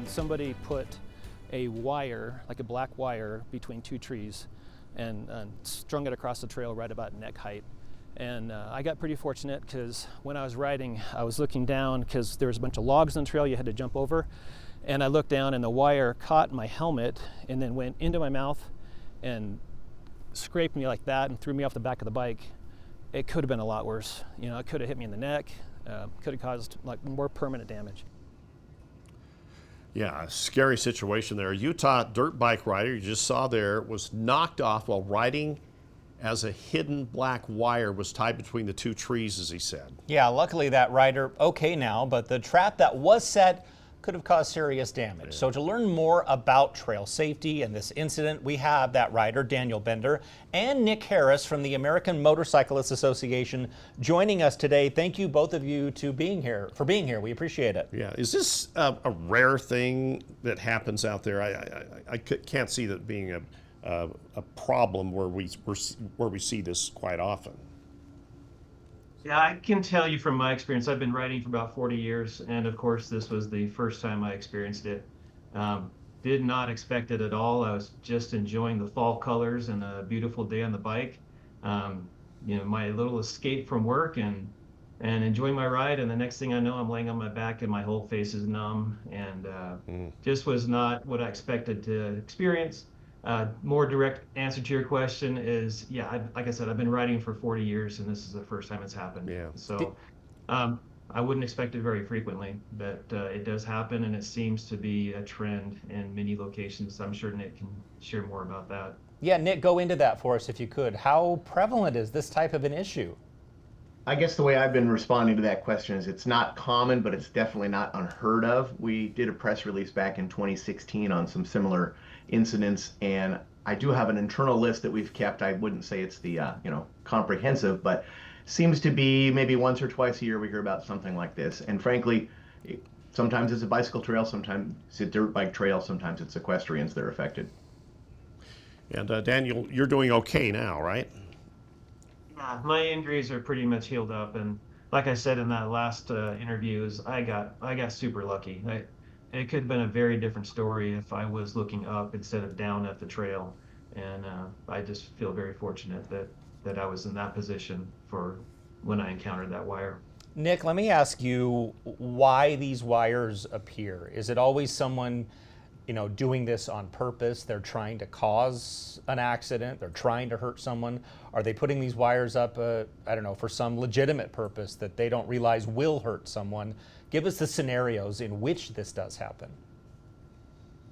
and somebody put a wire, like a black wire, between two trees and strung it across the trail right about neck height. And I got pretty fortunate because when I was riding, I was looking down because there was a bunch of logs on the trail you had to jump over. And I looked down and the wire caught my helmet and then went into my mouth and scraped me like that and threw me off the back of the bike. It could have been a lot worse. You know, it could have hit me in the neck, could have caused like more permanent damage. Yeah, scary situation there. A Utah dirt bike rider you just saw there was knocked off while riding as a hidden black wire was tied between the two trees, as he said. Yeah, luckily that rider okay now, but the trap that was set could have caused serious damage. Yeah. So to learn more about trail safety and this incident, we have that rider, Daniel Bender, and Nick Harris from the American Motorcyclist Association joining us today. Thank you, both of you, for being here. We appreciate it. Yeah, is this a rare thing that happens out there? I can't see that being a problem where we see this quite often. Yeah, I can tell you from my experience, I've been riding for about 40 years, and of course this was the first time I experienced it. Did not expect it at all. I was just enjoying the fall colors and a beautiful day on the bike. You know, my little escape from work and enjoying my ride, and the next thing I know, I'm laying on my back and my whole face is numb, and just was not what I expected to experience. More direct answer to your question is, yeah, like I said, I've been riding for 40 years and this is the first time it's happened. Yeah. So I wouldn't expect it very frequently, but it does happen and it seems to be a trend in many locations. I'm sure Nick can share more about that. Yeah, Nick, go into that for us if you could. How prevalent is this type of an issue? I guess the way I've been responding to that question is it's not common, but it's definitely not unheard of. We did a press release back in 2016 on some similar incidents, and I do have an internal list that we've kept. I wouldn't say it's the comprehensive, but seems to be maybe once or twice a year we hear about something like this. And frankly, sometimes it's a bicycle trail, sometimes it's a dirt bike trail, sometimes it's equestrians that are affected. And Daniel, you're doing okay now, right? Yeah, my injuries are pretty much healed up, and like I said in that last interview, I got super lucky. It could have been a very different story if I was looking up instead of down at the trail, and I just feel very fortunate that I was in that position for when I encountered that wire. Nick, let me ask you why these wires appear. Is it always someone, doing this on purpose? They're trying to cause an accident. They're trying to hurt someone. Are they putting these wires up, for some legitimate purpose that they don't realize will hurt someone? Give us the scenarios in which this does happen.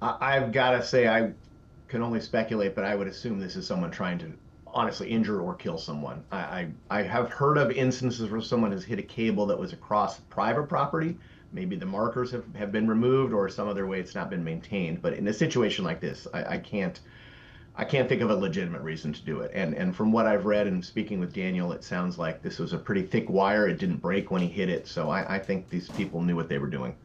I've got to say, I can only speculate, but I would assume this is someone trying to honestly injure or kill someone. I have heard of instances where someone has hit a cable that was across private property. Maybe the markers have been removed or some other way it's not been maintained. But in a situation like this, I can't think of a legitimate reason to do it. And from what I've read and speaking with Daniel, it sounds like this was a pretty thick wire. It didn't break when he hit it. So I think these people knew what they were doing.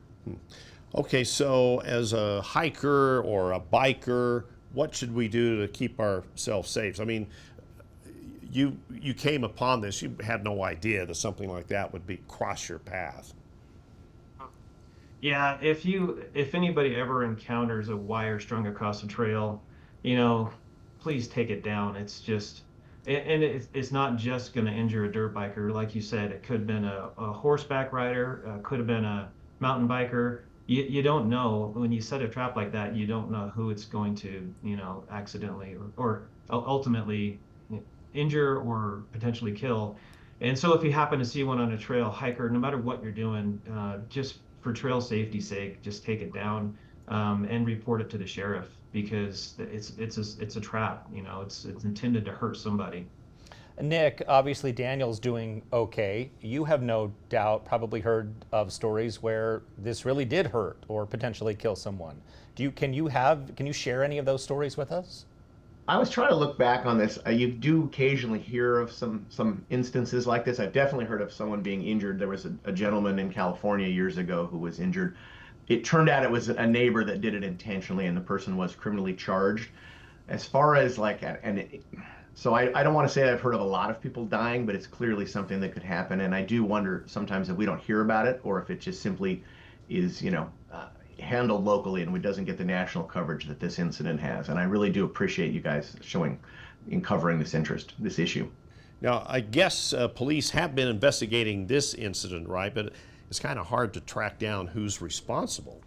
Okay, so as a hiker or a biker, what should we do to keep ourselves safe? I mean, you came upon this, you had no idea that something like that would cross your path. Yeah, if anybody ever encounters a wire strung across a trail, please take it down. It's just, and it's not just going to injure a dirt biker. Like you said, it could have been a horseback rider, could have been a mountain biker. You don't know when you set a trap like that. You don't know who it's going to, accidentally or ultimately injure or potentially kill. And so if you happen to see one on a trail, hiker, no matter what you're doing, just for trail safety sake, just take it down and report it to the sheriff, because it's a trap. It's intended to hurt somebody. Nick, obviously Daniel's doing okay. You have no doubt probably heard of stories where this really did hurt or potentially kill someone. Can you share any of those stories with us? I was trying to look back on this. You do occasionally hear of some instances like this. I've definitely heard of someone being injured. There was a gentleman in California years ago who was injured. It turned out it was a neighbor that did it intentionally, and the person was criminally charged. As far as so I don't want to say I've heard of a lot of people dying, but it's clearly something that could happen. And I do wonder sometimes if we don't hear about it, or if it just simply is, handled locally and it doesn't get the national coverage that this incident has. And I really do appreciate you guys showing in covering this issue. Now, I guess police have been investigating this incident, right? But it's kind of hard to track down who's responsible.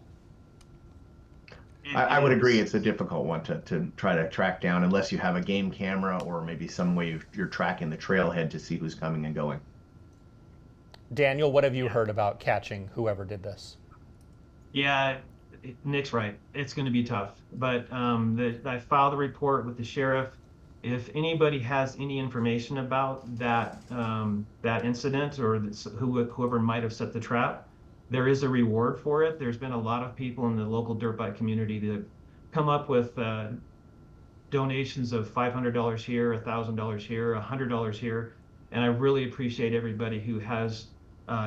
I would agree it's a difficult one to try to track down unless you have a game camera or maybe some way you're tracking the trailhead to see who's coming and going. Daniel, what have you heard about catching whoever did this? Yeah, Nick's right. It's going to be tough. But I filed a report with the sheriff. If anybody has any information about that that incident or whoever might have set the trap, there is a reward for it. There's been a lot of people in the local dirt bike community that have come up with donations of $500 here, $1,000 here, $100 here, and I really appreciate everybody who has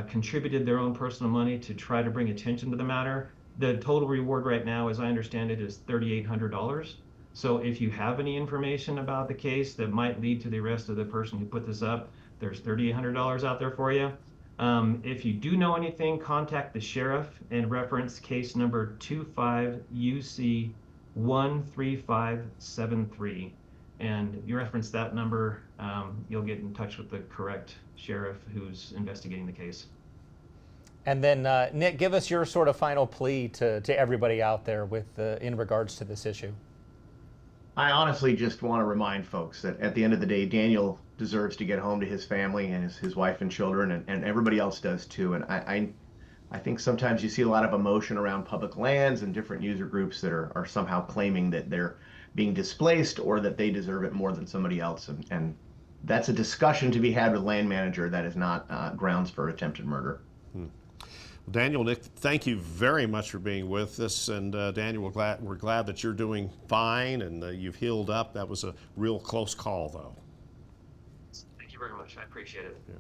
contributed their own personal money to try to bring attention to the matter. The total reward right now, as I understand it, is $3,800. So if you have any information about the case that might lead to the arrest of the person who put this up, there's $3,800 out there for you. If you do know anything, contact the sheriff and reference case number 25UC13573. And you reference that number, you'll get in touch with the correct sheriff who's investigating the case. And then, Nick, give us your sort of final plea to everybody out there with in regards to this issue. I honestly just want to remind folks that at the end of the day, Daniel deserves to get home to his family and his wife and children, and everybody else does too. And I think sometimes you see a lot of emotion around public lands and different user groups that are somehow claiming that they're being displaced or that they deserve it more than somebody else. And that's a discussion to be had with land manager. That is not grounds for attempted murder. Daniel, Nick, thank you very much for being with us. And Daniel, we're glad that you're doing fine and you've healed up. That was a real close call, though. Thank you very much. I appreciate it. Yeah.